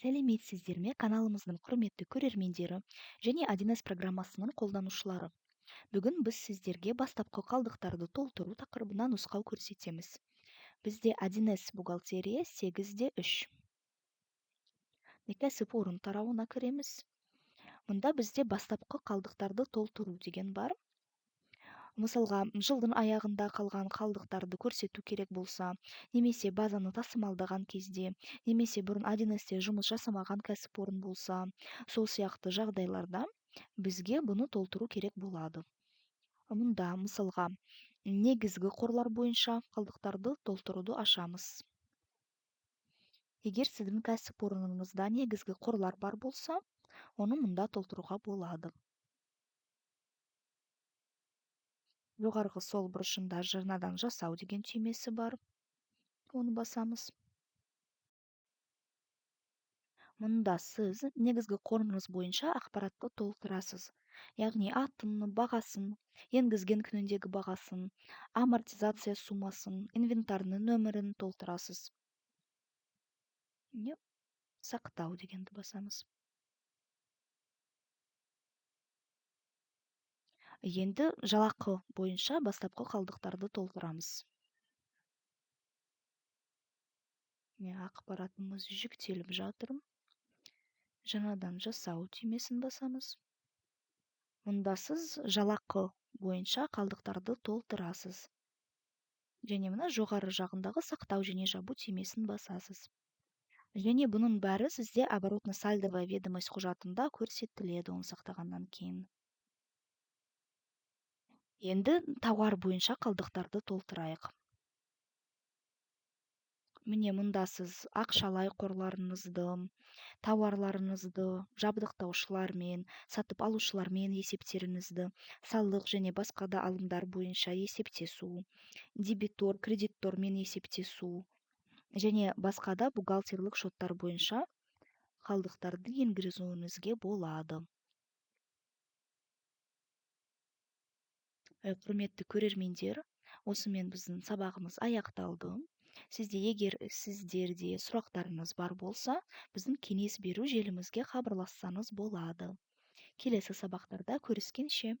Сәлеметсіздер ме? Каналымыздың құрметті көрермендері және 1С программасының қолданушылары. Бүгін біз сіздерге бастапқы қалдықтарды толтыру тақырыбына нұсқау көрсетеміз. Бізде 1С бухгалтерия 8-3. Кәсіпорын тарауына кіреміз. Мұнда бізде бастапқы қалдықтарды толтыру деген бар. Мысалға, жылдың аяғында қалған қалдықтарды көрсету керек болса, немесе базаны тасымалдаған кезде, немесе бұрын 1Сте жұмыс жасамаған кәсіпорын болса, сол сияқты жағдайларда бізге бұны толтыру керек болады. Мұнда, мысалға, негізгі қорлар бойынша қалдықтарды толтыруды ашамыз. Егер сіздің кәсіпорныңызда негізгі қорлар бар болса, оны мұнда толтыруға болады. Жоғарғы сол бұрышында жаңадан жасау деген түймесі бар. Оны басамыз. Мұнда сіз негізгі қорыңыз бойынша ақпаратты толтырасыз. Яғни атын, бағасын, енгізген күніндегі бағасын, амортизация сумасын, инвентарның нөмірін толтырасыз. Сақтау дегенді басамыз. Енді жалақы бойынша бастапқы қалдықтарды толтырамыз. Ақпаратымыз жүктеліп жатыр. Жаңадан жасау түймесін басамыз. Мұнда сіз жалақы бойынша қалдықтарды толтырасыз. Және мұна жоғары жағындағы сақтау және жабу түймесін басасыз. Және бұның бәрі сізде оборотно-сальдовая ведомость құжатында көрсетіледі, оны сақтағаннан кейін. Енді тауар бойынша қалдықтарды толтырайық. Міне мұнда сіз ақшалай қорларыңызды, тауарларыңызды, жабдықтаушылармен, сатып алушылармен есептеріңізді, салық және басқа да алымдар бойынша есептесу, дебитор, кредитормен есептесу, және басқа да бухгалтерлік шоттар бойынша қалдықтарды енгізуіңізге болады. Құрметті көрермендер, осымен біздің сабағымыз аяқталды. Егер сіздерде сұрақтарыңыз бар болса, біздің кеңес беру желімізге хабарлассаңыз болады. Келесі сабақтарда көріскенше.